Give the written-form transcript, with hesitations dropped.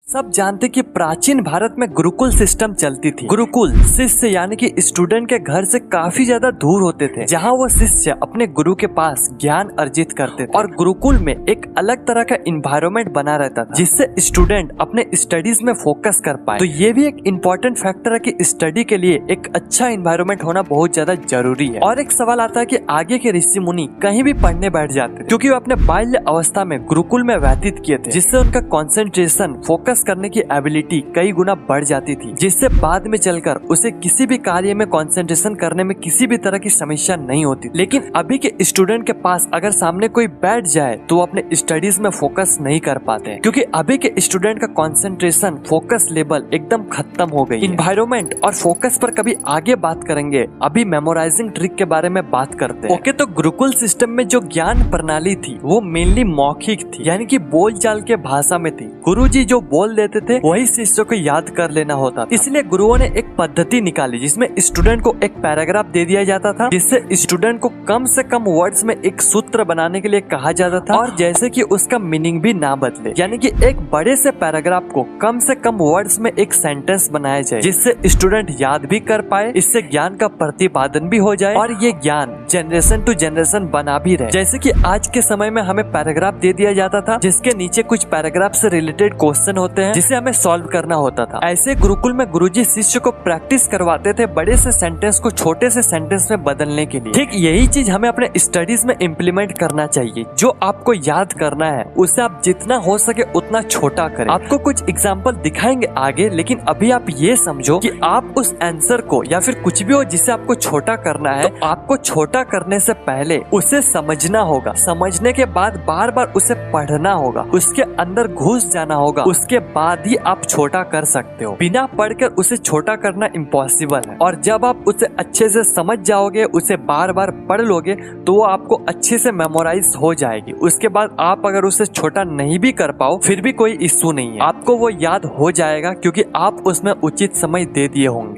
सब जानते कि प्राचीन भारत में गुरुकुल सिस्टम चलती थी। गुरुकुल शिष्य यानी कि स्टूडेंट के घर से काफी ज्यादा दूर होते थे, जहां वो शिष्य अपने गुरु के पास ज्ञान अर्जित करते थे। और गुरुकुल में एक अलग तरह का इन्वायरमेंट बना रहता था, जिससे स्टूडेंट अपने स्टडीज में फोकस कर पाए। तो ये भी एक इम्पोर्टेंट फैक्टर है कि स्टडी के लिए एक अच्छा इन्वायरमेंट होना बहुत ज्यादा जरूरी है। और एक सवाल आता है कि आगे के ऋषि मुनि कहीं भी पढ़ने बैठ जाते थे, क्योंकि वो अपने बाल्य अवस्था में गुरुकुल में व्यतीत किए थे, जिससे उनका कॉन्सेंट्रेशन फोकस करने की एबिलिटी कई गुना बढ़ जाती थी, जिससे बाद में चलकर उसे किसी भी कार्य में कंसंट्रेशन करने में किसी भी तरह की समस्या नहीं होती। लेकिन अभी के स्टूडेंट के पास अगर सामने कोई बैठ जाए तो वो अपने स्टडीज में फोकस नहीं कर पाते, क्योंकि अभी के स्टूडेंट का कंसंट्रेशन फोकस लेवल एकदम खत्म हो गई। इन्वायरमेंट और फोकस पर कभी आगे बात करेंगे, अभी मेमोराइजिंग ट्रिक के बारे में बात करते हैं। ओके, तो गुरुकुल सिस्टम में जो ज्ञान प्रणाली थी वो मेनली मौखिक थी, यानी कि बोलचाल के भाषा में थी। गुरुजी जो बोल देते थे वही शिष्यों को याद कर लेना होता था। इसलिए गुरुओं ने एक पद्धति निकाली जिसमें स्टूडेंट को एक पैराग्राफ दे दिया जाता था, जिससे स्टूडेंट को कम से कम वर्ड्स में एक सूत्र बनाने के लिए कहा जाता था, और जैसे कि उसका मीनिंग भी ना बदले, यानी कि एक बड़े से पैराग्राफ को कम से कम वर्ड्स में एक सेंटेंस बनाया जाए, जिससे स्टूडेंट याद भी कर पाए, इससे ज्ञान का प्रतिपादन भी हो जाए और ये ज्ञान जनरेशन टू जनरेशन बना भी रहे। जैसे कि आज के समय में हमें पैराग्राफ दे दिया जाता था, जिसके नीचे कुछ पैराग्राफ से रिलेटेड क्वेश्चन होते हैं, जिसे हमें सॉल्व करना होता था। ऐसे गुरुकुल में गुरुजी शिष्य को प्रैक्टिस करवाते थे बड़े से सेंटेंस को छोटे से सेंटेंस में बदलने के लिए। ठीक यही चीज हमें अपने स्टडीज में इम्प्लीमेंट करना चाहिए। जो आपको याद करना है उसे आप जितना हो सके उतना छोटा करें। आपको कुछ एग्जाम्पल दिखाएंगे आगे, लेकिन अभी आप ये समझो कि आप उस आंसर को या फिर कुछ भी हो जिसे आपको छोटा करना है, तो आपको छोटा करने से पहले उसे समझना होगा। समझने के बाद बार बार उसे पढ़ना होगा, उसके अंदर घुस जाना होगा, उसके बाद ही आप छोटा कर सकते हो। बिना पढ़कर उसे छोटा करना इम्पॉसिबल है। और जब आप उसे अच्छे से समझ जाओगे, उसे बार बार पढ़ लोगे, तो वो आपको अच्छे से मेमोराइज हो जाएगी। उसके बाद आप अगर उसे छोटा नहीं भी कर पाओ फिर भी कोई इश्यू नहीं है, आपको वो याद हो जाएगा, क्योंकि आप उसमें उचित समय दे दिए होंगे।